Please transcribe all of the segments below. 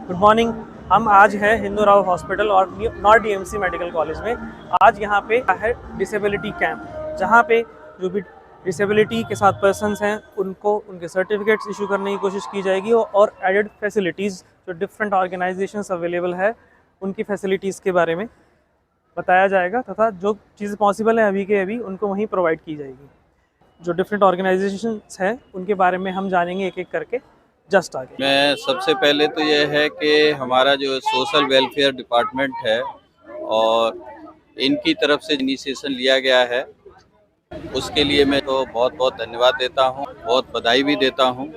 Good morning. हम आज हैं हिंदू राव हॉस्पिटल और नॉर्थ डीएमसी मेडिकल कॉलेज में। आज यहाँ पे है डिसेबिलिटी कैंप, जहाँ पे जो भी डिसेबिलिटी के साथ पर्सन्स हैं उनको उनके सर्टिफिकेट्स इशू करने की कोशिश की जाएगी और एडेड फैसिलिटीज़ जो डिफरेंट ऑर्गेनाइजेशंस अवेलेबल है उनकी फैसिलिटीज़ के बारे में बताया जाएगा तथा जो चीज़ें पॉसिबल है अभी के अभी उनको वहीं प्रोवाइड की जाएगी। जो डिफरेंट ऑर्गेनाइजेशंस हैं उनके बारे में हम जानेंगे एक एक करके जस्ट आगे। मैं सबसे पहले तो ये है कि हमारा जो सोशल वेलफेयर डिपार्टमेंट है और इनकी तरफ से इनिशिएशन लिया गया है, उसके लिए मैं तो बहुत बहुत धन्यवाद देता हूँ, बहुत बधाई भी देता हूँ,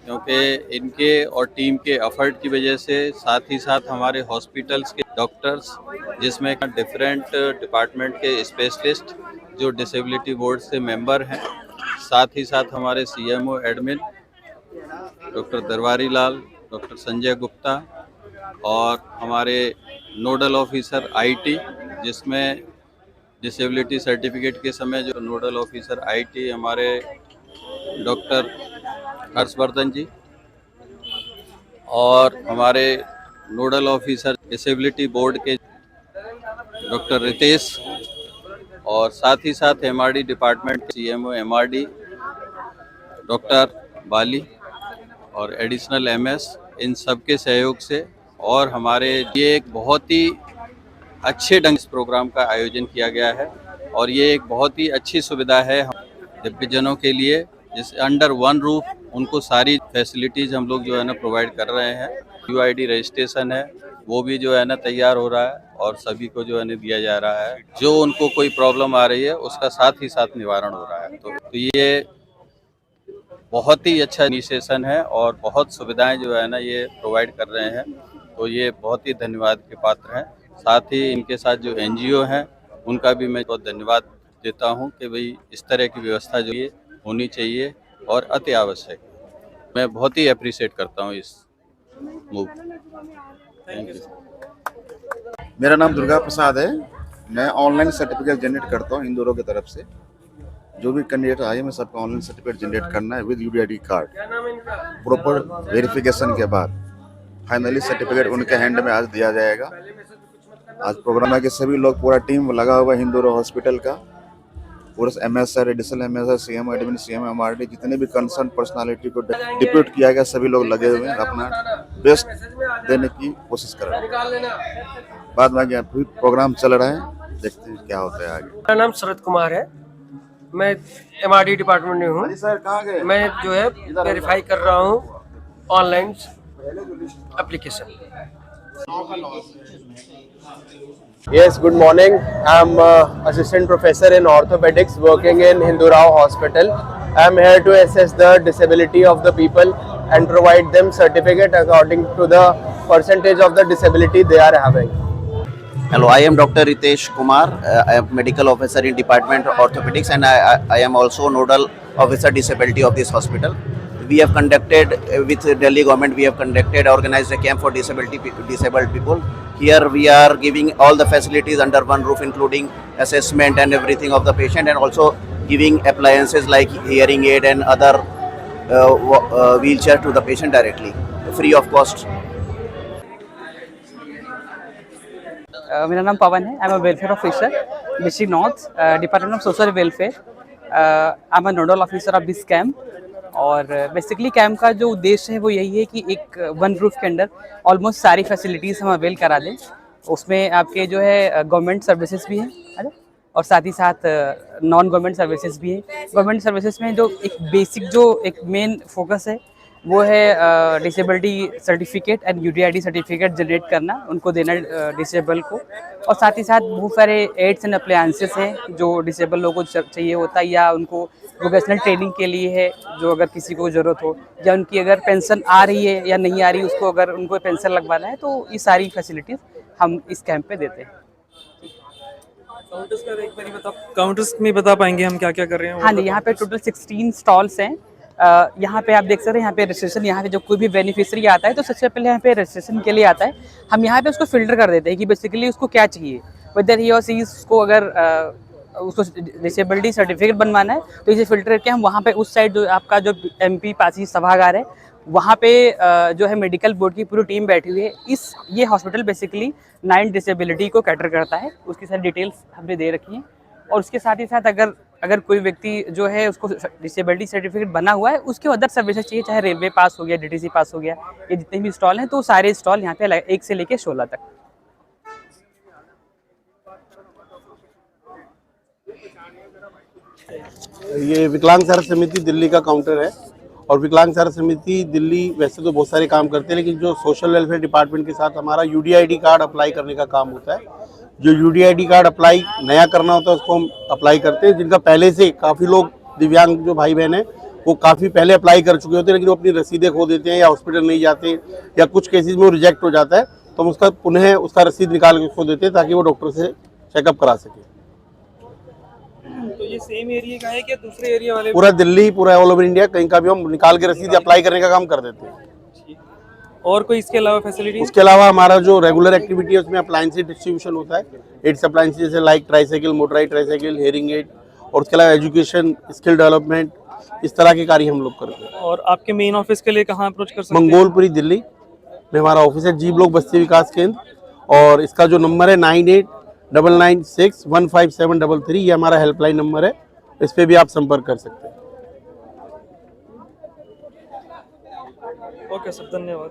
क्योंकि इनके और टीम के एफर्ट की वजह से साथ ही साथ हमारे हॉस्पिटल्स के डॉक्टर्स, जिसमें डिफरेंट डिपार्टमेंट के स्पेशलिस्ट जो डिसेबिलिटी बोर्ड से मेंबर हैं, साथ ही साथ हमारे सीएमओ एडमिन डॉक्टर दरबारी लाल, डॉक्टर संजय गुप्ता और हमारे नोडल ऑफिसर आईटी, जिसमें डिसेबिलिटी सर्टिफिकेट के समय जो नोडल ऑफिसर आईटी हमारे डॉक्टर हर्षवर्धन जी और हमारे नोडल ऑफिसर डिसेबिलिटी बोर्ड के डॉक्टर रितेश और साथ ही साथ MRD department CMO MRD doctor Bali और एडिशनल एमएस, इन सब के सहयोग से और हमारे ये एक बहुत ही अच्छे ढंग से प्रोग्राम का आयोजन किया गया है और ये एक बहुत ही अच्छी सुविधा है दिव्यजनों के लिए, जिस अंडर वन रूफ उनको सारी फैसिलिटीज़ हम लोग जो है ना प्रोवाइड कर रहे हैं। यूआईडी रजिस्ट्रेशन है वो भी जो है ना तैयार हो रहा है और सभी को जो है ना दिया जा रहा है। जो उनको कोई प्रॉब्लम आ रही है उसका साथ ही साथ निवारण हो रहा है। तो ये बहुत ही अच्छा इनिशिएशन है और बहुत सुविधाएं जो है ना ये प्रोवाइड कर रहे हैं, तो ये बहुत ही धन्यवाद के पात्र हैं। साथ ही इनके साथ जो एनजीओ हैं उनका भी मैं बहुत धन्यवाद देता हूं कि भाई इस तरह की व्यवस्था जो ये होनी चाहिए और अति आवश्यक। मैं बहुत ही अप्रिशिएट करता हूं इस मूव। Thank you. मेरा नाम दुर्गा प्रसाद है। मैं ऑनलाइन सर्टिफिकेट जनरेट करता हूँ हिंदू की तरफ से। जो भी कैंडिडेट आए मैं सबका ऑनलाइन सर्टिफिकेट जनरेट करना है with UDID card. Proper verification के बाद फाइनली सर्टिफिकेट उनके हैंड में आज दिया जाएगा। आज प्रोग्राम है कि सभी लोग, पूरा टीम लगा हुआ है हिंदू हॉस्पिटल का, पूरा MS sir, additional MS sir, CM admin, CM MRD, जितने भी कंसर्न पर्सनालिटी को डिप्यूट किया गया, सभी लोग लगे हुए हैं अपना बेस्ट देने की कोशिश कर रहे हैं। बाद में आगे प्रोग्राम चल रहा है, देखते हैं क्या होता है आगे। मेरा नाम शरद कुमार है, मैं एमआरडी डिपार्टमेंट में हूँ। सर कहाँ गए? मैं जो है वेरीफाई कर रहा हूँ online application. Yes, good morning. I'm assistant professor in orthopedics working in Hindu Rao Hospital. I'm here to assess the disability of the people and provide them certificate according to the percentage of the disability they are having. Hello, I am Dr. Ritesh Kumar. I am medical officer in Department of Orthopedics and I am also nodal officer disability of this hospital. We have conducted with Delhi government, we have conducted organized a camp for disabled people. Here we are giving all the facilities under one roof, including assessment and everything of the patient, and also giving appliances like hearing aid and other wheelchair to the patient directly, free of cost. मेरा नाम पवन है। I am a welfare officer district north department of social welfare. I am a nodal officer of this camp. और basically camp का जो उद्देश्य है वो यही है कि एक वन रूफ के अंदर ऑलमोस्ट सारी फैसिलिटीज़ हम अवेल करा दें। उसमें आपके जो है गवर्नमेंट सर्विसेज भी हैं और साथ ही साथ नॉन गवर्नमेंट सर्विसेज भी हैं। गवर्नमेंट सर्विसेज में जो एक बेसिक जो एक मेन फोकस है वो है disability certificate and UDID certificate generate करना, उनको देना डिसेबल को। और साथ ही साथ बहुत सारे एड्स एंड अप्लायंसेस हैं जो डिसेबल लोगों को चाहिए होता है, या उनको वोकेशनल ट्रेनिंग के लिए है जो अगर किसी को ज़रूरत हो, या उनकी अगर पेंशन आ रही है या नहीं आ रही उसको अगर उनको पेंशन लगवाना है, तो ये सारी फैसिलिटीज़ हम इस कैंप पे देते हैं। काउंटर्स का एक बार बता, काउंटर्स में बता पाएंगे हम क्या क्या कर रहे हैं? हाँ जी, यहाँ पे टोटल 16 स्टॉल्स हैं। यहाँ पे आप देख सकते हैं, यहाँ पे रजिस्ट्रेशन, यहाँ पे जो कोई भी बेनिफिशियरी आता है तो सबसे पहले यहाँ पे रजिस्ट्रेशन के लिए आता है। हम यहाँ पे उसको फिल्टर कर देते हैं कि बेसिकली उसको क्या चाहिए, वेदर ही और सी उसको अगर उसको डिसेबिलिटी सर्टिफिकेट बनवाना है तो इसे फिल्टर करके हम वहाँ पे उस साइड जो आपका जो एमपी पासी सभागार है वहाँ पे जो है मेडिकल बोर्ड की पूरी टीम बैठी हुई है। ये हॉस्पिटल बेसिकली 9 डिसेबिलिटी को कैटर करता है, उसकी सारी डिटेल्स हमने दे रखी हैं। और उसके साथ ही साथ अगर कोई व्यक्ति जो है उसको डिसेबिलिटी सर्टिफिकेट बना हुआ है, उसके अदर सर्विसेज चाहिए, चाहे रेलवे पास हो गया, DTC पास हो गया, ये जितने भी स्टॉल हैं तो सारे स्टॉल यहाँ पे 1 से लेके 16 तक। ये विकलांग सहायता समिति दिल्ली का काउंटर है। और विकलांग सहायता समिति दिल्ली वैसे तो बहुत सारे काम करते हैं, लेकिन जो सोशल वेलफेयर डिपार्टमेंट के साथ हमारा UDID कार्ड अप्लाई करने का काम होता है। जो UDID कार्ड अप्लाई नया करना होता है उसको हम अप्लाई करते हैं। जिनका पहले से काफ़ी लोग दिव्यांग जो भाई बहन हैं वो काफ़ी पहले अप्लाई कर चुके होते हैं, लेकिन वो अपनी रसीदें खो देते हैं या हॉस्पिटल नहीं जाते या कुछ केसेज में वो रिजेक्ट हो जाता है, तो हम उसका पुनः उसका रसीद निकाल के उसको देते हैं ताकि वो डॉक्टर से चेकअप करा सके। तो ये सेम एरिया का है क्या दूसरे एरिया वाले? पूरा दिल्ली, पूरा ऑल ओवर इंडिया, कहीं का भी हम निकाल के रसीद अप्लाई करने का काम कर देते हैं। और कोई इसके अलावा फैसिलिटी? उसके अलावा हमारा जो रेगुलर एक्टिविटी है उसमें अप्लायंसेस डिस्ट्रीब्यूशन होता है। एड्स अप्लायंसेस जैसे like tricycle, motorise tricycle, hearing aid, और उसके अलावा एजुकेशन, स्किल डेवलपमेंट, इस तरह के कार्य हम लोग करते हैं। और आपके मेन ऑफिस के लिए कहाँ अप्रोच कर सकते हैं? मंगोलपुरी दिल्ली में हमारा ऑफिस है, जी ब्लॉक बस्ती विकास केंद्र, और इसका जो नंबर है 9899615733, ये हमारा हेल्पलाइन नंबर है, इस पे भी आप संपर्क कर सकते हैं। ओके सर, धन्यवाद।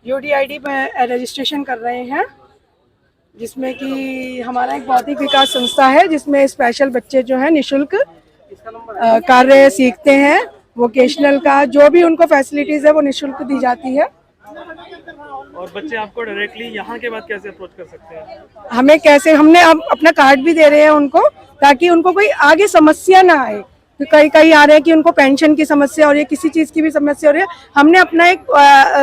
UDID में रजिस्ट्रेशन कर रहे हैं, जिसमें कि हमारा एक बौद्धिक विकास संस्था है जिसमें स्पेशल बच्चे जो है निशुल्क कार्य सीखते हैं। वोकेशनल का जो भी उनको फैसिलिटीज़ है वो निशुल्क दी जाती है। और बच्चे आपको डायरेक्टली यहाँ के बाद कैसे अप्रोच कर सकते हैं? हमें कैसे, हमने अब अपना कार्ड भी दे रहे हैं उनको, ताकि उनको कोई आगे समस्या ना आए। कई आ रहे हैं कि उनको पेंशन की समस्या हो रही है, किसी चीज़ की भी समस्या हो रही है। हमने अपना एक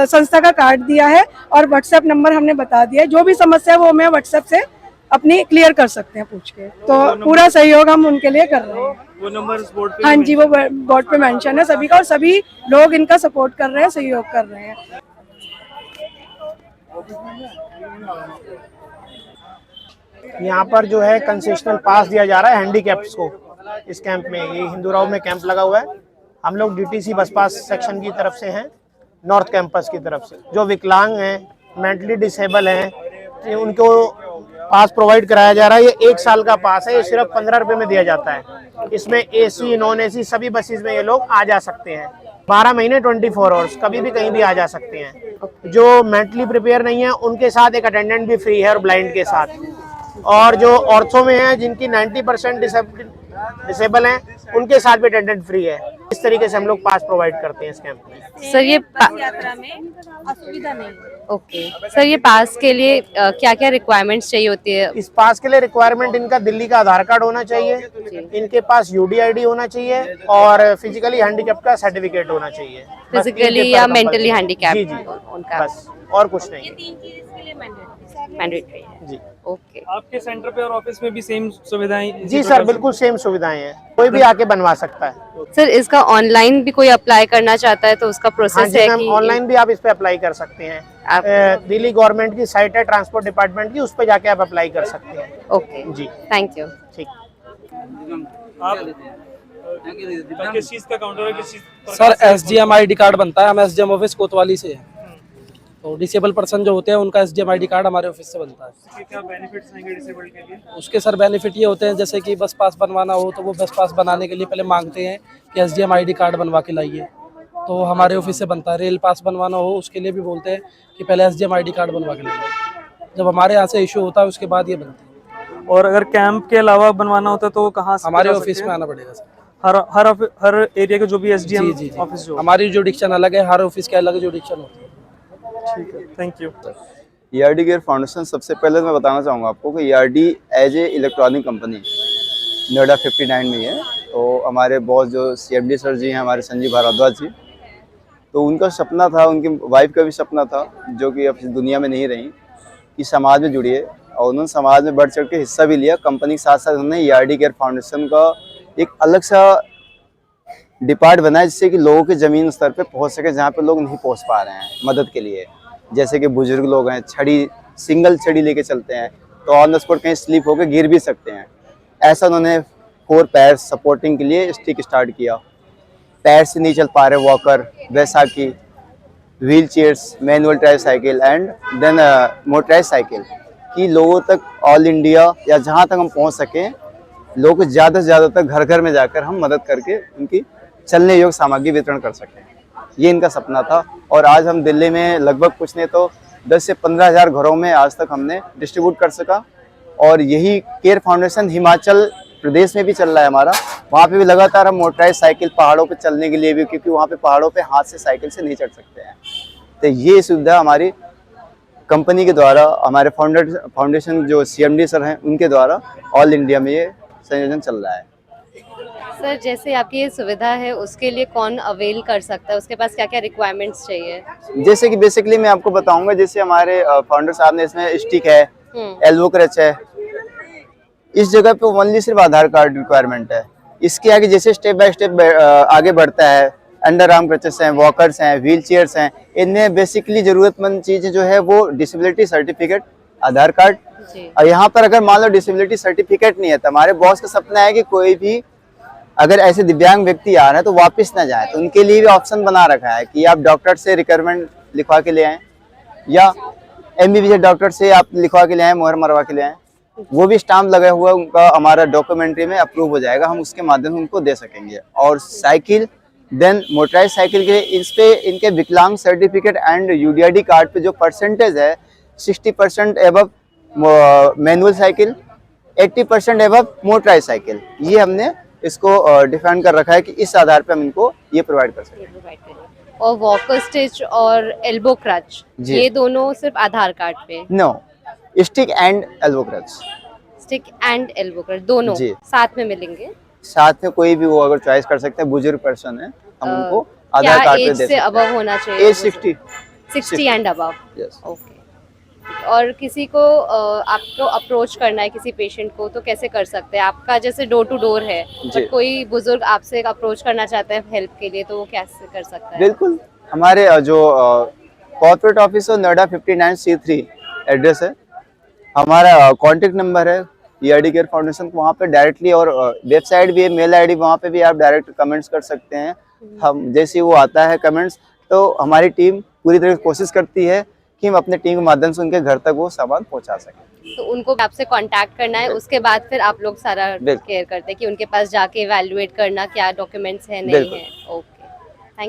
संस्था का कार्ड दिया है और व्हाट्सएप नंबर हमने बता दिया है। जो भी समस्या है वो हमें व्हाट्सएप से अपनी क्लियर कर सकते हैं पूछ के, तो पूरा सहयोग हम उनके लिए कर रहे हैं। वो नंबर बोर्ड पे? हाँ जी, वो बोर्ड पे मेंशन है सभी का, और सभी लोग इनका सपोर्ट कर रहे हैं, सहयोग कर रहे हैं। यहाँ पर जो है कंसेशनल पास दिया जा रहा है हैंडीकैप्स को। इस कैंप में, ये हिंदूराव में कैंप लगा हुआ है। हम लोग DTC बस पास सेक्शन की तरफ से हैं, नॉर्थ कैंपस की तरफ से। जो विकलांग हैं, मेंटली डिसेबल हैं, उनको पास प्रोवाइड कराया जा रहा है। ये 1 साल का पास है, ये सिर्फ 15 रुपये में दिया जाता है। इसमें AC, नॉन AC सभी बसेस में ये लोग आ जा सकते हैं। 12 महीने 24 आवर्स कभी भी कहीं भी आ जा सकते हैं। जो मेंटली प्रिपेयर नहीं है उनके साथ एक अटेंडेंट भी फ्री है, और ब्लाइंड के साथ। और जो ऑर्थो में है जिनकी 90% डिसेबल हैं, उनके साथ भी अटेंडेंट फ्री है। इस तरीके से हम लोग पास प्रोवाइड करते हैं इस कैंप में। सर ये यात्रा में असुविधा नहीं? ओके सर, ये पास के लिए क्या क्या रिक्वायरमेंट्स चाहिए होती है? इस पास के लिए रिक्वायरमेंट इनका दिल्ली का आधार कार्ड होना चाहिए, इनके पास UDID होना चाहिए, और फिजिकली हैंडीकैप का सर्टिफिकेट होना चाहिए। फिजिकली या मेंटली हैंडीकैप? जी जी, उनका बस, और कुछ नहीं। मैंडेटरी है जी। ओके। आपके सेंटर पे और ऑफिस में भी सेम सुविधाएं? जी सर, बिल्कुल सेम सुविधाएं हैं, कोई भी आके बनवा सकता है। सर इसका ऑनलाइन भी कोई अप्लाई करना चाहता है तो उसका प्रोसेस है कि? ऑनलाइन भी आप इस पे अप्लाई कर सकते हैं। दिल्ली गवर्नमेंट की साइट है ट्रांसपोर्ट डिपार्टमेंट की, उस पे जाके आप अप्लाई कर सकते हैं। Okay ji, thank you. ठीक। आप किस चीज का काउंटर है, किस चीज? सर SDM ID कार्ड बनता है, हम SDM ऑफिस कोतवाली से हैं। तो डिसेबल पर्सन जो होते हैं उनका SDM ID कार्ड हमारे ऑफिस से बनता है। क्या बेनिफिट्स हैं डिसेबल्ड के लिए? उसके सर बेनिफिट ये होते हैं, जैसे कि बस पास बनवाना हो तो वो बस पास बनाने के लिए पहले मांगते हैं कि SDM ID कार्ड बनवा के लाइए, तो हमारे ऑफिस से बनता है। रेल पास बनवाना हो उसके लिए भी बोलते हैं कि पहले SDM ID कार्ड बनवा के लाइए, जब हमारे यहाँ से इशू होता है उसके बाद ये बनता है। और अगर कैंप के अलावा बनवाना होता है तो कहाँ से? हमारे ऑफिस में आना पड़ेगा सर। हर एरिया के जो भी SDM जी ऑफिस जो? हमारी जुडिक्शन अलग है, हर ऑफिस के अलग जुडिक्शन होती है। ठीक है, thank you. ERD care foundation, सबसे पहले मैं बताना चाहूँगा आपको कि ERD as a electronic company Noida 59 में है। तो हमारे बॉस जो CMD सर जी हैं, हमारे संजीव भारद्वाज जी, तो उनका सपना था, उनकी वाइफ का भी सपना था, जो कि अब दुनिया में नहीं रही, कि समाज में जुड़िए, और उन्होंने समाज में बढ़ चढ़ के हिस्सा भी लिया। कंपनी के साथ साथ उन्होंने ERD केयर फाउंडेशन का एक अलग सा डिपार्ट बनाया, जिससे कि लोगों के ज़मीन स्तर पे पहुंच सके, जहाँ पे लोग नहीं पहुंच पा रहे हैं मदद के लिए। जैसे कि बुजुर्ग लोग हैं, सिंगल छड़ी लेके चलते हैं, तो ऑन द स्पॉट कहीं स्लिप होकर गिर भी सकते हैं। ऐसा उन्होंने 4 पैर सपोर्टिंग के लिए स्टिक स्टार्ट किया। पैर से नहीं चल पा रहे वॉकर, बैसाखी, wheel chairs, manual tricycle and then motorise cycle कि लोगों तक ऑल इंडिया या जहाँ तक हम पहुँच सकें, लोगों को ज़्यादा से ज़्यादा तक घर घर में जाकर हम मदद करके उनकी चलने योग्य सामग्री वितरण कर सकें। ये इनका सपना था और आज हम दिल्ली में लगभग कुछ नहीं तो 10 से 15,000 घरों में आज तक हमने डिस्ट्रीब्यूट कर सका। और यही केयर फाउंडेशन हिमाचल प्रदेश में भी चल रहा है हमारा, वहाँ पे भी लगातार हम मोटराइज साइकिल पहाड़ों पे चलने के लिए भी, क्योंकि वहाँ पे पहाड़ों पे हाथ से साइकिल से नहीं चढ़ सकते हैं, तो ये सुविधा हमारी कंपनी के द्वारा, हमारे फाउंडेशन जो CMD सर हैं उनके द्वारा ऑल इंडिया में ये संयोजन चल रहा है। सर जैसे आपकी ये सुविधा है उसके लिए कौन अवेल कर सकता है, उसके पास क्या क्या रिक्वायरमेंट्स चाहिए? जैसे कि बेसिकली मैं आपको बताऊंगा, जैसे हमारे फाउंडर साहब ने इसमें स्टिक है, एल्बो क्रच है, इस जगह पे ओनली सिर्फ आधार कार्ड रिक्वायरमेंट है। इसके आगे जैसे स्टेप बाय स्टेप आगे बढ़ता है, अंडर आर्म क्रचेस हैं, वॉकर्स हैं, व्हील चेयर्स हैं, इनमें बेसिकली जरूरतमंद चीज़ जो है वो डिसेबिलिटी सर्टिफिकेट, आधार कार्ड। और यहाँ पर अगर मान लो डिसेबिलिटी सर्टिफिकेट नहीं है तो हमारे बॉस का सपना है कि कोई भी अगर ऐसे दिव्यांग व्यक्ति आ रहे हैं तो वापस ना जाए, तो उनके लिए भी ऑप्शन बना रखा है कि आप डॉक्टर से रिक्वायरमेंट लिखवा के ले आएँ या MBBS डॉक्टर से आप लिखवा के ले आएँ, मोहर मरवा के ले आएँ, वो भी स्टाम्प लगा हुआ उनका हमारा डॉक्यूमेंट्री में अप्रूव हो जाएगा, हम उसके माध्यम से उनको दे सकेंगे। और साइकिल देन मोटराइज साइकिल के लिए इस पे इनके विकलांग सर्टिफिकेट एंड UDID कार्ड पे जो परसेंटेज है 60% above manual cycle, 80% above motorise cycle, ये हमने इसको डिफाइन कर रखा है कि इस आधार पे हम इनको ये प्रोवाइड कर सकें। और वॉकर स्टिच और एल्बो क्रच ये दोनों सिर्फ आधार कार्ड पे? No, stick and elbow crutch. Stick and elbow crutch दोनों साथ में मिलेंगे? साथ में कोई भी वो अगर चॉइस कर सकते हैं, बुजुर्ग पर्सन है हम उनको आधार कार्ड पे दे सकते हैं। अबव होना चाहिए? Age 60 and above. ओके। और किसी को आपको अप्रोच करना है किसी पेशेंट को तो कैसे कर सकते हैं? आपका जैसे डोर टू डोर है, बट कोई बुजुर्ग आपसे अप्रोच करना चाहता है हेल्प के लिए तो वो कैसे कर सकता है? बिल्कुल, हमारे जो कॉर्पोरेट ऑफिस है नोएडा 59C3 एड्रेस है, हमारा कॉन्टेक्ट नंबर है ERD केयर फाउंडेशन, वहाँ पे डायरेक्टली, और वेबसाइट भी है, मेल ID, वहाँ पे भी आप डायरेक्ट कमेंट्स कर सकते हैं। हम जैसे वो आता है कमेंट्स तो हमारी टीम पूरी तरह कोशिश करती है कि हम अपने टीम के माध्यम से उनके घर तक वो सामान पहुंचा सकें। तो उनको आपसे कांटेक्ट करना है, उसके बाद फिर आप लोग सारा केयर करते हैं कि उनके पास जाके इवैल्यूएट करना क्या डॉक्यूमेंट्स है नहीं है। Okay,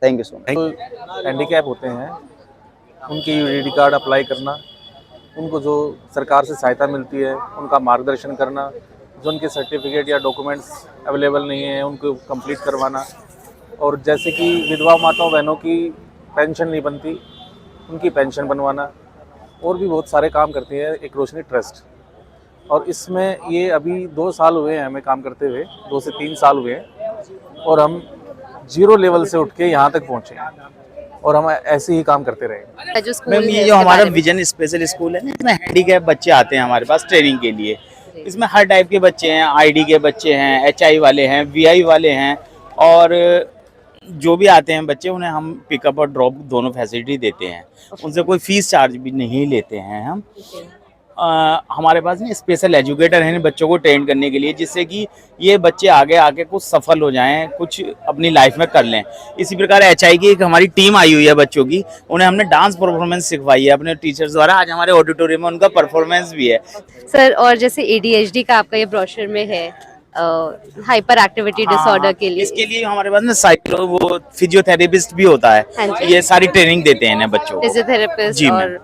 thank you so much. Handicap होते हैं उनकी UDID कार्ड अप्लाई करना, उनको जो सरकार से सहायता मिलती है उनका मार्गदर्शन करना, जो उनके सर्टिफिकेट या डॉक्यूमेंट्स अवेलेबल नहीं है उनको कंप्लीट करवाना, और जैसे कि विधवा माताओं बहनों की पेंशन नहीं बनती उनकी पेंशन बनवाना, और भी बहुत सारे काम करती है एक रोशनी ट्रस्ट। और इसमें ये अभी 2 साल हुए हैं हमें काम करते हुए, 2 से 3 साल हुए हैं, और हम 0 लेवल से उठ के यहाँ तक पहुँचे हैं और हम ऐसे ही काम करते रहे। मैम ये जो हमारा विजन स्पेशल स्कूल है ना, इसमें हैंडीकैप बच्चे आते हैं हमारे पास ट्रेनिंग के लिए। इसमें हर टाइप के बच्चे हैं, ID के बच्चे हैं, HI वाले हैं, VI वाले हैं, और जो भी आते हैं बच्चे उन्हें हम पिकअप और ड्रॉप दोनों फैसिलिटी देते हैं। उनसे कोई फीस चार्ज भी नहीं लेते हैं हम। हमारे पास ना स्पेशल एजुकेटर हैं बच्चों को ट्रेन करने के लिए, जिससे कि ये बच्चे आगे आके कुछ सफल हो जाएं, कुछ अपनी लाइफ में कर लें। इसी प्रकार HI की एक हमारी टीम आई हुई है बच्चों की, उन्हें हमने डांस परफॉर्मेंस सिखवाई है अपने टीचर्स द्वारा। आज हमारे ऑडिटोरियम में उनका परफॉर्मेंस भी है। सर, और जैसे ADHD का आपका ये ब्रोशर में है हाइपर एक्टिविटी डिसऑर्डर के लिए, इसके लिए हमारे पास ना वो फिजियोथेरेपिस्ट भी होता है, ये सारी ट्रेनिंग देते हैं बच्चों को। फिजियोथेरेपिस्ट, और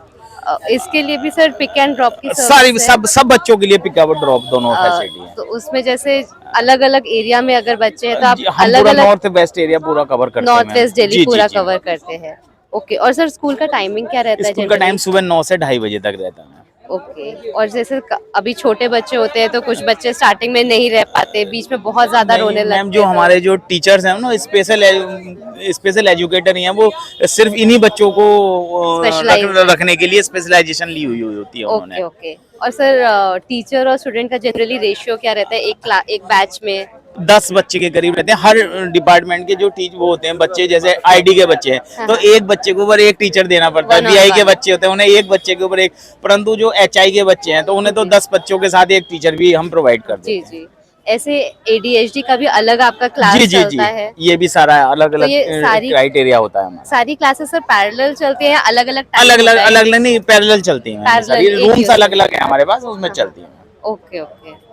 इसके लिए भी सर पिक एंड ड्रॉप की सारी सब बच्चों के लिए पिक और ड्रॉप दोनों फैसिलिटी है। तो उसमें जैसे अलग अलग एरिया में अगर बच्चे हैं तो आप अलग अलग नॉर्थ वेस्ट एरिया पूरा कवर करते हैं, नॉर्थ वेस्ट दिल्ली पूरा कवर करते हैं। ओके, और सर स्कूल का टाइमिंग क्या रहता है? स्कूल का टाइम सुबह 9 से 2:30 बजे तक रहता है। ओके, और जैसे अभी छोटे बच्चे होते हैं तो कुछ बच्चे स्टार्टिंग में नहीं रह पाते, बीच में बहुत ज्यादा रोने लगते हैं। जो हमारे जो टीचर्स हैं ना, स्पेशल एजुकेटर हैं, वो सिर्फ इन्हीं बच्चों को रखने के लिए स्पेशलाइजेशन ली हुई होती है उन्होंने। ओके, और सर टीचर और स्टूडेंट का जनरली रेशियो क्या रहता है एक बैच में? 10 बच्चे के करीब रहते हैं। हर डिपार्टमेंट के जो वो होते हैं बच्चे, जैसे ID के बच्चे हैं तो एक बच्चे के ऊपर एक टीचर देना पड़ता है, VI के बच्चे होते हैं उन्हें एक बच्चे के ऊपर एक, परंतु जो HI के बच्चे हैं तो उन्हें तो 10 बच्चों के साथ एक टीचर भी हम प्रोवाइड करते हैं। जी, ऐसे ADHD का भी अलग आपका क्लास जी जी जी, चलता है? ये भी सारा अलग तो अलग ये सारी क्राइटेरिया होता है हमारा। सारी क्लासेस सर पैरेलल चलती हैं या अलग अलग अलग अलग नहीं, पैरेलल चलती हैं Parallel, सारी, एक ही रूम्स अलग अलग है हमारे पास, उसमें चलती हैं। Okay okay.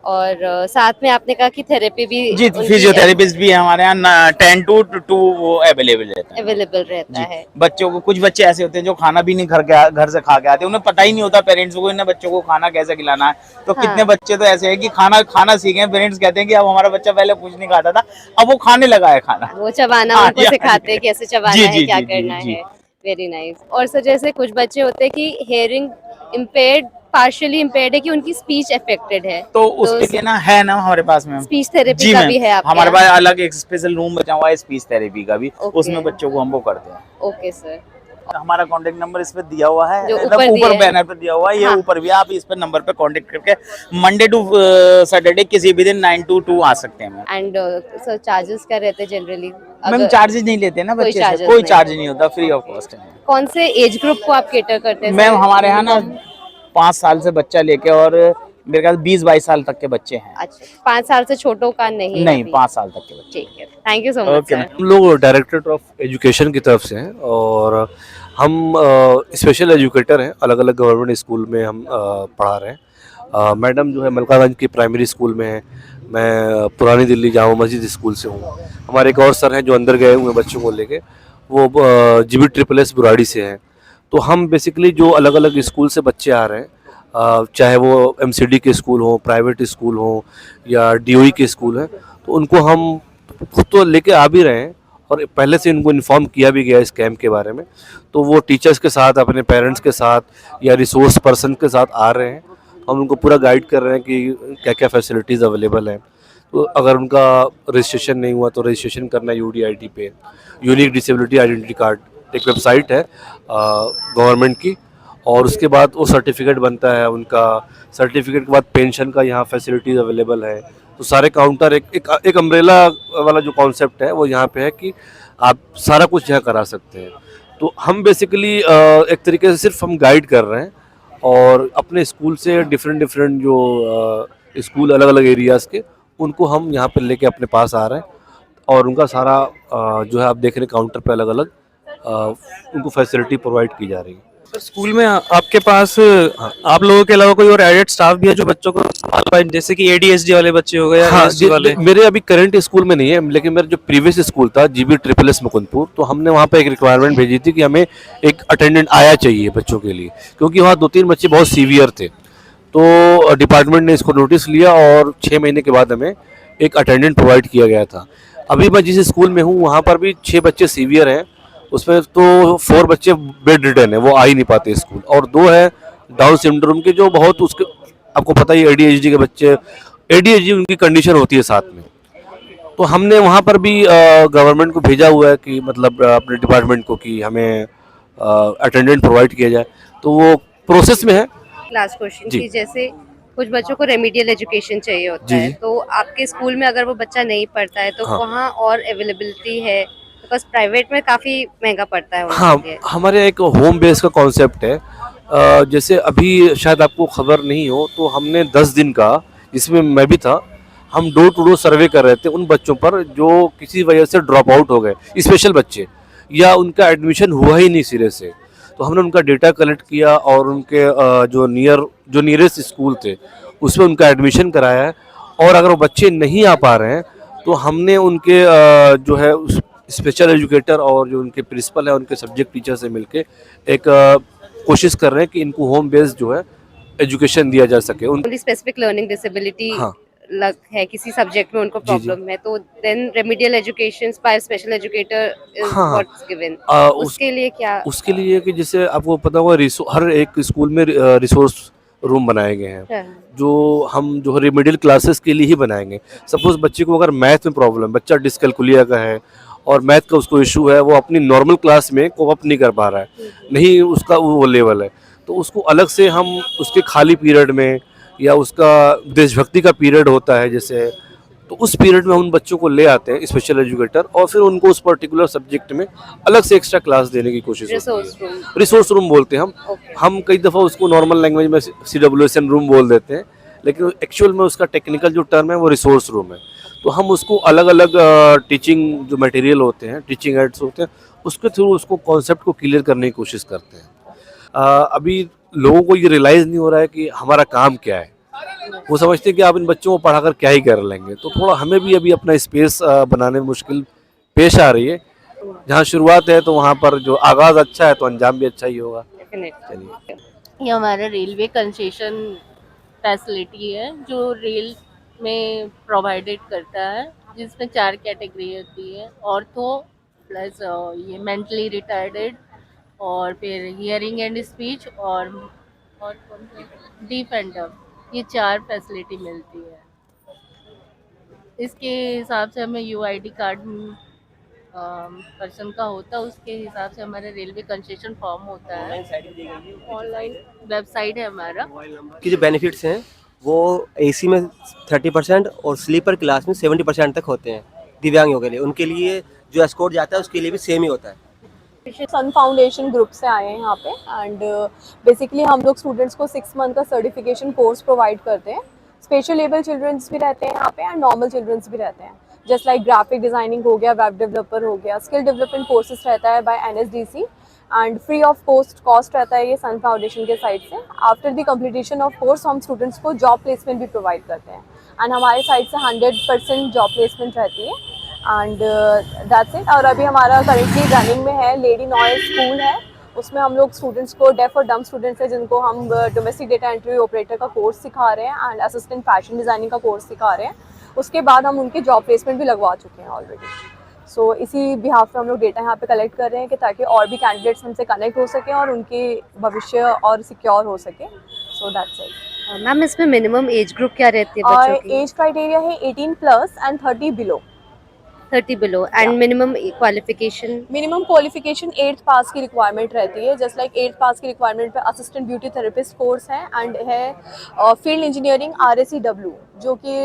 और साथ में आपने कहा कि थेरेपी भी जी, फिजियोथेरेपिस्ट भी है हमारे यहाँ 10 to 2 वो अवेलेबल रहता है। अवेलेबल रहता है। बच्चों को, कुछ बच्चे ऐसे होते हैं जो खाना भी नहीं घर से खा के आते, उन्हें पता ही नहीं होता पेरेंट्स को इन बच्चों को खाना कैसे खिलाना है। तो हाँ। कितने बच्चे तो ऐसे हैं कि खाना सीखे, पेरेंट्स कहते हैं कि अब हमारा बच्चा पहले कुछ नहीं खाता था, अब वो खाने लगा है खाना। वो चबाना हाँ, उनको सिखाते हैं कैसे चबाना जी, है, जी, क्या जी, करना जी, है। Very nice. और सर जैसे कुछ बच्चे होते हैं कि हेयरिंग इम्पेयर्ड, पार्शियली इम्पेयर्ड है कि उनकी स्पीच अफेक्टेड है, तो उसके लिए ना है ना हमारे पास में स्पीच थेरेपी जी का मैम, भी है आपके हमारे यहाँ? पास अलग एक स्पेशल रूम बचा हुआ है स्पीच थेरेपी का भी, ओके। उसमें बच्चों को हम वो करते हैं। Okay sir. हमारा कांटेक्ट नंबर इस पे दिया हुआ है, जो मतलब ऊपर दिया ऊपर है। बैनर पे दिया हुआ है, ये हाँ। ऊपर भी है, आप इस पे नंबर पे कांटेक्ट करके मंडे टू सैटरडे किसी भी दिन 9 to 2 आ सकते हैं मैम। एंड सर चार्जेस क्या रहते हैं जनरली? मैम चार्जेस नहीं लेते ना कोई बच्चे से, charges कोई नहीं। चार्ज नहीं होता, फ्री ऑफ कॉस्ट है। कौन से एज ग्रुप को आप केटर करते हैं? मैम हमारे यहाँ ना 5 साल से बच्चा लेके और मेरे ख्याल 20-22 साल तक के बच्चे हैं। अच्छा, 5 साल से छोटों का नहीं? नहीं, 5 साल तक के बच्चे। ठीक है, thank you so much sir. हम लोग डायरेक्टरेट ऑफ एजुकेशन की तरफ से हैं और हम स्पेशल एजुकेटर हैं, अलग अलग गवर्नमेंट स्कूल में हम पढ़ा रहे हैं। मैडम जो है मलकागंज की प्राइमरी स्कूल में है, मैं पुरानी दिल्ली जामा मस्जिद स्कूल से हूँ। हमारे एक और सर हैं जो अंदर गए हुए हैं बच्चों को लेके, वो GB SSS बुराड़ी से हैं। तो हम बेसिकली जो अलग अलग स्कूल से बच्चे आ रहे हैं, चाहे वो MCD के स्कूल हों, प्राइवेट स्कूल हों या DOE के स्कूल हैं, तो उनको हम खुद तो लेके आ भी रहे हैं और पहले से इनको इन्फॉर्म किया भी गया इस कैंप के बारे में। तो वो टीचर्स के साथ, अपने पेरेंट्स के साथ या रिसोर्स पर्सन के साथ आ रहे हैं। हम उनको पूरा गाइड कर रहे हैं कि क्या क्या फैसिलिटीज़ अवेलेबल हैं। तो अगर उनका रजिस्ट्रेशन नहीं हुआ तो रजिस्ट्रेशन करना है UDID पे, यूनिक डिसेबिलिटी आइडेंटिटी कार्ड एक वेबसाइट है गवर्नमेंट की, और उसके बाद वो सर्टिफिकेट बनता है उनका। सर्टिफिकेट के बाद पेंशन का यहाँ फैसिलिटीज़ अवेलेबल है। तो सारे काउंटर एक अम्ब्रेला वाला जो कॉन्सेप्ट है वो यहाँ पे है कि आप सारा कुछ यहाँ करा सकते हैं। तो हम बेसिकली एक तरीके से सिर्फ हम गाइड कर रहे हैं और अपने स्कूल से डिफरेंट जो स्कूल अलग अलग एरियाज़ के, उनको हम यहाँ पे लेके अपने पास आ रहे हैं और उनका सारा जो है आप देख रहे हैं काउंटर पे अलग अलग उनको फैसिलिटी प्रोवाइड की जा रही है। सर स्कूल में आपके पास आप लोगों के अलावा कोई और एडेड स्टाफ भी है जो बच्चों को संभाल पाए, जैसे कि ADHD वाले बच्चे हो गए या हाँ, ASD वाले? मेरे अभी करंट स्कूल में नहीं है, लेकिन मेरा जो प्रीवियस स्कूल था GB SSS मुकुंदपुर, तो हमने वहाँ पे एक रिक्वायरमेंट भेजी थी कि हमें एक अटेंडेंट आया चाहिए बच्चों के लिए, क्योंकि वहाँ 2-3 बच्चे बहुत सीवियर थे। तो डिपार्टमेंट ने इसको नोटिस लिया और 6 महीने के बाद हमें एक अटेंडेंट प्रोवाइड किया गया था। अभी मैं जिस स्कूल में हूँ वहाँ पर भी 6 बच्चे सीवियर हैं, उसमें तो 4 बच्चे बेड रिडन है, वो आ ही नहीं पाते स्कूल, और 2 है डाउन सिंड्रोम के जो बहुत, उसके आपको पता ही ADHD के बच्चे, ADHD उनकी कंडीशन होती है साथ में। तो हमने वहाँ पर भी गवर्नमेंट को भेजा हुआ है कि मतलब अपने डिपार्टमेंट को कि हमें अटेंडेंट प्रोवाइड किया जाए, तो वो प्रोसेस में है। लास्ट क्वेश्चन जी। कि जैसे कुछ बच्चों को रेमेडियल एजुकेशन चाहिए होता जी, है, जी। तो आपके स्कूल में अगर वो बच्चा नहीं पढ़ता है तो हाँ। वहाँ और अवेलेबिलिटी है? बिकॉज प्राइवेट में काफ़ी महंगा पड़ता है हाँ, उनके लिए। हमारे एक होम बेस का कॉन्सेप्ट है। जैसे अभी शायद आपको खबर नहीं हो, तो हमने 10 दिन का, जिसमें मैं भी था, हम डोर टू डोर सर्वे कर रहे थे उन बच्चों पर जो किसी वजह से ड्रॉप आउट हो गए, स्पेशल बच्चे, या उनका एडमिशन हुआ ही नहीं सिरे से। तो हमने उनका डेटा कलेक्ट किया और उनके जो नियरेस्ट स्कूल थे उसमें उनका एडमिशन कराया है। और अगर वो बच्चे नहीं आ पा रहे हैं तो हमने उनके जो है स्पेशल एजुकेटर और जो उनके प्रिंसिपल है उनके सब्जेक्ट टीचर से मिलके एक कोशिश कर रहे हैं कि इनको होम बेस्ड जो है एजुकेशन दिया जा सके। ओनली स्पेसिफिक लर्निंग डिसेबिलिटी हाँ। लग है, किसी सब्जेक्ट में उनको जी, जी। प्रॉब्लम है, तो then remedial education by special educator is हाँ। What's given. उसके लिए क्या? उसके लिए कि जैसे आपको पता होगा हर एक स्कूल में रिसोर्स रूम बनाए गए हैं, जो हम जो रेमेडियल क्लासेस के लिए ही बनाएंगे। सपोज बच्चे को अगर मैथ में प्रॉब्लम, बच्चा डिस्कैलकुलिया का है और मैथ का उसको इशू है, वो अपनी नॉर्मल क्लास में कोप अप नहीं कर पा रहा है, नहीं उसका वो लेवल है, तो उसको अलग से हम उसके खाली पीरियड में या उसका देशभक्ति का पीरियड होता है जैसे, तो उस पीरियड में उन बच्चों को ले आते हैं स्पेशल एजुकेटर और फिर उनको उस पर्टिकुलर सब्जेक्ट में अलग से एक्स्ट्रा क्लास देने की कोशिश होती है। रिसोर्स रूम बोलते हैं हम कई दफ़ा उसको नॉर्मल लैंग्वेज में CWSN रूम बोल देते हैं, लेकिन एक्चुअल में उसका टेक्निकल जो टर्म है वो रिसोर्स रूम है। तो हम उसको अलग अलग टीचिंग जो मटेरियल होते हैं, टीचिंग एड्स होते हैं, उसके थ्रू उसको कॉन्सेप्ट को क्लियर करने की कोशिश करते हैं। अभी लोगों को ये रियलाइज़ नहीं हो रहा है कि हमारा काम क्या है। वो समझते हैं कि आप इन बच्चों को पढ़ाकर क्या ही कर लेंगे। तो थोड़ा हमें भी अभी अपना स्पेस बनाने में मुश्किल पेश आ रही है। जहाँ शुरुआत है तो वहाँ पर जो आगाज़ अच्छा है तो अंजाम भी अच्छा ही होगा। चलिए, ये हमारा रेलवे कंसेशन फैसिलिटी है जो रेल में प्रोवाइडेड करता है, जिसमें 4 कैटेगरी होती है, ऑर्थो प्लस ये मेंटली रिटार्डेड और फिर हियरिंग एंड स्पीच और कौन सा डीफ एंड डफ, ये 4 फैसिलिटी मिलती है। इसके हिसाब से हमें यूआईडी कार्ड पर्सन का होता है, उसके हिसाब से हमारा रेलवे कंसेशन फॉर्म होता है। ऑनलाइन वेबसाइट है हमारा। की जो बेनिफिट्स हैं वो एसी में 30% और स्लीपर क्लास में 70% तक होते हैं दिव्यांगों के लिए। उनके लिए जो एस्कॉर्ट जाता है उसके लिए भी सेम ही होता है। सन फाउंडेशन ग्रुप से आए हैं यहाँ पे एंड बेसिकली हम लोग स्टूडेंट्स को 6 मंथ का सर्टिफिकेशन कोर्स प्रोवाइड करते हैं। स्पेशल एबल चिल्ड्रंस भी रहते हैं यहाँ पे एंड नॉर्मल चिल्ड्रंस भी रहते हैं, जस्ट लाइक ग्राफिक डिज़ाइनिंग हो गया, वेब डेवलपर हो गया। स्किल डेवलपमेंट कोर्सेज रहता है by NSDC and free of cost रहता है ये सन फाउंडेशन के साइड से। After the completion of course हम स्टूडेंट्स को जॉब प्लेसमेंट भी प्रोवाइड करते हैं एंड हमारे साइड से 100% जॉब प्लेसमेंट रहती है एंड दैट्स इट। और अभी हमारा करेंटली रनिंग में है लेडी नॉइज स्कूल है, उसमें हम लोग स्टूडेंट्स को, डेफ और डम्ब स्टूडेंट्स हैं जिनको हम डोमेस्टिक डेटा एंट्री ऑपरेटर का कोर्स सिखा रहे हैं एंड असिस्टेंट फैशन डिज़ाइनिंग का कोर्स सिखा रहे हैं। उसके बाद हम उनके जॉब प्लेसमेंट भी लगवा चुके हैं ऑलरेडी। सो इसी बिहाफ पे हम लोग डेटा यहाँ पे कलेक्ट कर रहे हैं कि ताकि और भी कैंडिडेट्स हमसे कनेक्ट हो सकें और उनके भविष्य और सिक्योर हो सके। So that's it. मैम इसमें मिनिमम एज ग्रुप क्या रहती है बच्चों की? एज क्राइटेरिया है 18+ and 30 below. 30 below and minimum qualification? Minimum qualification 8th पास की रिक्वायरमेंट रहती है, जस्ट लाइक 8th पास की रिक्वायरमेंट पे असिस्टेंट ब्यूटी थेरेपिस्ट कोर्स है एंड है फील्ड इंजीनियरिंग RSEW जो कि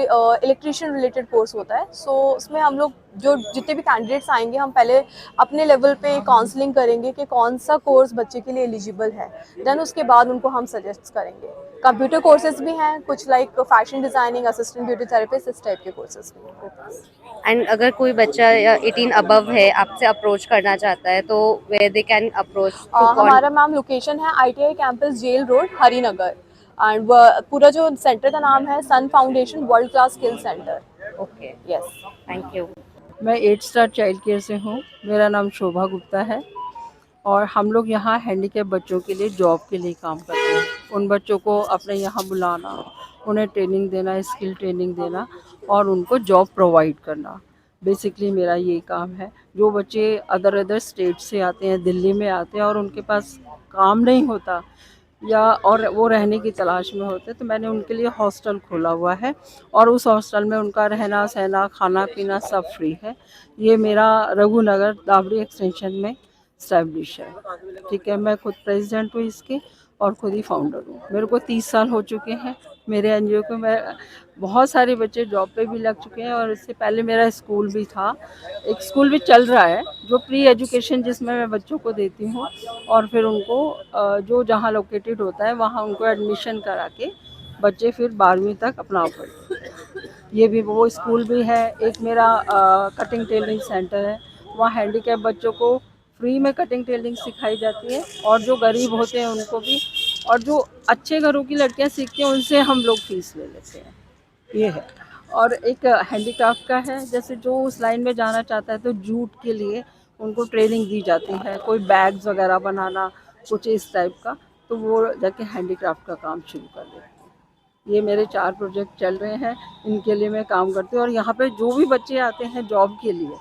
इलेक्ट्रिशियन रिलेटेड कोर्स होता है। सो उसमें हम लोग जो जितने भी कैंडिडेट्स आएंगे हम पहले अपने लेवल पे काउंसलिंग करेंगे कि कौन सा कोर्स बच्चे के लिए एलिजिबल है, देन उसके बाद उनको हम सजेस्ट करेंगे। कंप्यूटर कोर्सेज भी हैं कुछ, like fashion designing, assistant beauty therapist, इस टाइप के कोर्सेज भी हैं। एंड अगर कोई बच्चा 18 अबव है आपसे अप्रोच करना चाहता है तो वेयर दे कैन अप्रोच? हमारा मैम लोकेशन है ITI campus jail road Harinagar and पूरा जो सेंटर का नाम है sun foundation world class skill centre. Okay, yes, thank you. मैं 8 स्टार चाइल्ड केयर से हूँ, मेरा नाम शोभा गुप्ता है और हम लोग यहाँ हैंडीकैप बच्चों के लिए जॉब के लिए काम करते हैं। उन बच्चों को अपने यहाँ बुलाना, उन्हें ट्रेनिंग देना, स्किल ट्रेनिंग देना और उनको जॉब प्रोवाइड करना, बेसिकली मेरा ये काम है। जो बच्चे अदर स्टेट से आते हैं, दिल्ली में आते हैं और उनके पास काम नहीं होता या और वो रहने की तलाश में होते हैं, तो मैंने उनके लिए हॉस्टल खोला हुआ है और उस हॉस्टल में उनका रहना सहना खाना पीना सब फ्री है। ये मेरा रघुनगर दावड़ी एक्सटेंशन में स्टैब्लिश है। ठीक है, मैं खुद प्रेसिडेंट हूँ इसके और खुद ही फाउंडर हूँ। मेरे को 30 साल हो चुके हैं मेरे NGO को। मैं बहुत सारे बच्चे जॉब पे भी लग चुके हैं और इससे पहले मेरा स्कूल भी था, एक स्कूल भी चल रहा है जो प्री एजुकेशन जिसमें मैं बच्चों को देती हूँ और फिर उनको जो जहाँ लोकेटेड होता है वहाँ उनको एडमिशन करा के बच्चे फिर 12वीं तक अपना पढ़ते हैं। ये भी वो स्कूल भी है। एक मेरा कटिंग टेलरिंग सेंटर है, वहाँ हैंडीकैप बच्चों को फ्री में कटिंग टेलरिंग सिखाई जाती है और जो गरीब होते हैं उनको भी, और जो अच्छे घरों की लड़कियां सीखती हैं उनसे हम लोग फीस ले लेते हैं। ये है। और एक हैंडीक्राफ्ट का है, जैसे जो उस लाइन में जाना चाहता है तो जूट के लिए उनको ट्रेनिंग दी जाती है, कोई बैग्स वगैरह बनाना कुछ इस टाइप का, तो वो जाके हैंडीक्राफ्ट का काम शुरू कर देते हैं। ये मेरे 4 प्रोजेक्ट चल रहे हैं, इनके लिए मैं काम करती हूँ। और यहाँ पे जो भी बच्चे आते हैं जॉब के लिए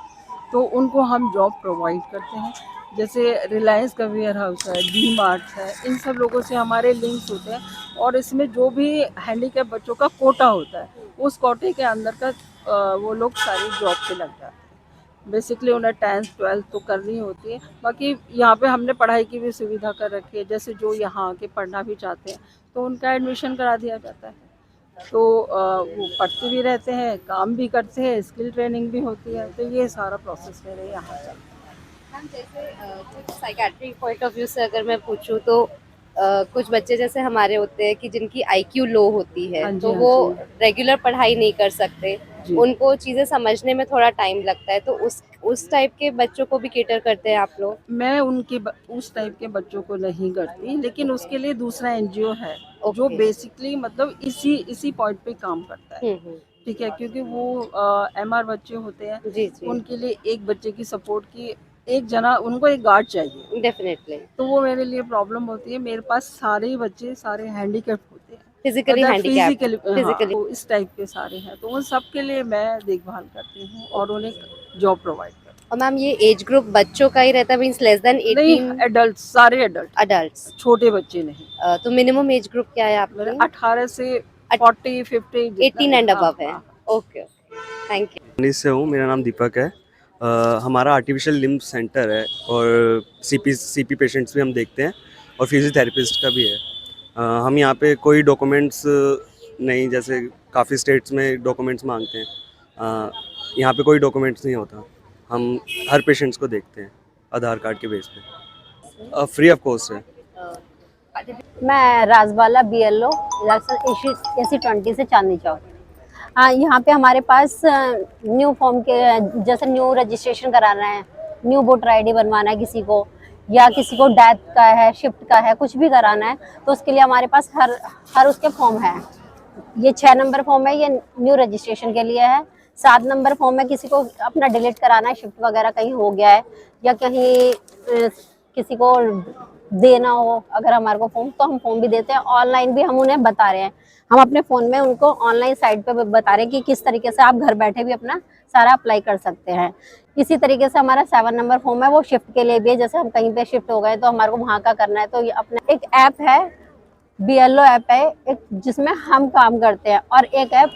तो उनको हम जॉब प्रोवाइड करते हैं। जैसे रिलायंस का वेयर हाउस है, D-Mart है, इन सब लोगों से हमारे लिंक्स होते हैं और इसमें जो भी हैंडीकैप बच्चों का कोटा होता है उस कोटे के अंदर का वो लोग सारी जॉब पे लग जाते हैं। बेसिकली उन्हें 10th 12th तो करनी होती है। बाकी यहाँ पे हमने पढ़ाई की भी सुविधा कर रखी है, जैसे जो यहाँ आके पढ़ना भी चाहते हैं तो उनका एडमिशन करा दिया जाता है। तो वो पढ़ते भी रहते हैं, काम भी करते हैं, स्किल ट्रेनिंग भी होती है। तो ये सारा प्रोसेस मेरे यहाँ चलता है। मैम जैसे कुछ साइकेट्रिक पॉइंट ऑफ व्यू से अगर मैं पूछूं तो कुछ बच्चे जैसे हमारे होते हैं कि जिनकी IQ लो होती है, हाँ जी, तो हाँ वो जी। रेगुलर पढ़ाई नहीं कर सकते, जी। उनको चीज़ें समझने में थोड़ा टाइम लगता है, तो उस टाइप के बच्चों को भी कैटर करते हैं आप लोग? मैं उस टाइप के बच्चों को नहीं करती, लेकिन उसके लिए दूसरा एनजीओ है जो ओके। बेसिकली मतलब इसी पॉइंट पे काम करता है। ठीक है, क्योंकि वो MR बच्चे होते हैं, जी, जी। उनके लिए एक बच्चे की सपोर्ट की एक जना उनको एक गार्ड चाहिए। डेफिनेटली। तो वो मेरे लिए प्रॉब्लम होती है। मेरे पास सारे ही बच्चे सारे हैंडीकैप होते हैं, फिजिकली मतलब हैंडीकैप। हाँ, तो इस टाइप के सारे हैं, तो उन सब के लिए मैं देखभाल करती हूँ और उन्हें जॉब प्रोवाइड करती हूँ। और मैम ये एज ग्रुप बच्चों का ही रहता है, मीन्स लेस देन 18? नहीं, एडल्ट, सारे अडल्ट्स, छोटे बच्चे नहीं। तो मिनिमम एज ग्रुप क्या है मेरे आपकी? 18 से 40, 50 18 एंड हाँ, अबव है। हाँ। Okay, thank you. मनीष से हूँ, मेरा नाम दीपक है। हमारा आर्टिफिशियल लिम्ब सेंटर है और सीपी पेशेंट्स भी हम देखते हैं और फिजियोथेरेपिस्ट का भी है। हम यहाँ पे कोई डॉक्यूमेंट्स नहीं, जैसे काफ़ी स्टेट्स में डॉक्यूमेंट्स मांगते हैं, यहाँ पे कोई डॉक्यूमेंट्स नहीं होता। हम हर पेशेंट्स को देखते हैं आधार कार्ड के बेस पे, फ्री ऑफ कॉस्ट है। मैं राजबाला BLO AC20 से चांदनी चौक। हाँ, यहाँ पे हमारे पास न्यू फॉर्म के जैसे न्यू रजिस्ट्रेशन कराना है, न्यू वोटर ID बनवाना है किसी को, या किसी को डेथ का है, शिफ्ट का है, कुछ भी कराना है, तो उसके लिए हमारे पास हर उसके फॉर्म है। ये 6 नंबर फॉर्म है, ये न्यू रजिस्ट्रेशन के लिए है। 7 नंबर फॉर्म है, किसी को अपना डिलीट कराना है, शिफ्ट वगैरह कहीं हो गया है या कहीं किसी को देना हो अगर हमारे को फॉर्म, तो हम फॉर्म भी देते हैं। ऑनलाइन भी हम उन्हें बता रहे हैं, हम अपने फ़ोन में उनको ऑनलाइन साइट पे बता रहे हैं कि किस तरीके से आप घर बैठे भी अपना सारा अप्लाई कर सकते हैं। इसी तरीके से हमारा 7 नंबर फॉर्म है, वो शिफ्ट के लिए भी है। जैसे हम कहीं पे शिफ्ट हो गए तो हमारे को वहाँ का करना है, तो ये अपना एक ऐप है, BLO ऐप है एक, जिसमें हम काम करते हैं, और एक ऐप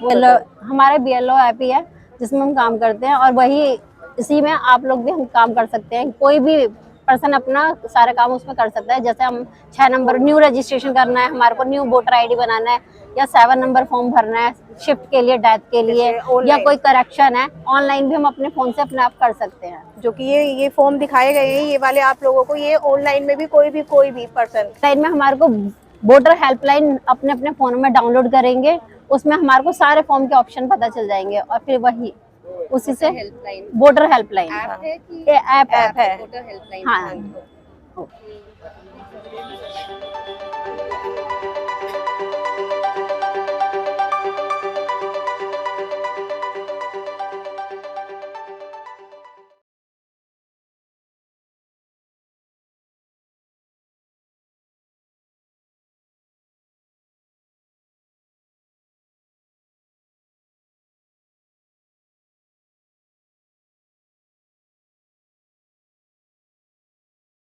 हमारा BLO ऐप ही है जिसमें हम काम करते हैं, और वही इसी में आप लोग भी हम काम कर सकते हैं। कोई भी पर्सन अपना सारा काम उसमें कर सकता है। जैसे हम 6 नंबर न्यू रजिस्ट्रेशन करना है, हमारे को न्यू वोटर ID बनाना है, या 7 नंबर फॉर्म भरना है शिफ्ट के लिए, डेथ के लिए, या कोई करेक्शन है, ऑनलाइन भी हम अपने फ़ोन से अपने आप कर सकते हैं। जो कि ये फॉर्म दिखाए गए हैं ये वाले आप लोगों को, ये ऑनलाइन में भी कोई भी पर्सन लाइन में हमारे को वोटर हेल्पलाइन अपने अपने फ़ोन में डाउनलोड करेंगे, उसमें हमारे को सारे फॉर्म के ऑप्शन पता चल जाएंगे, और फिर वही उसी से वोटर हेल्पलाइन ऐप है। Voter helpline. हाँ।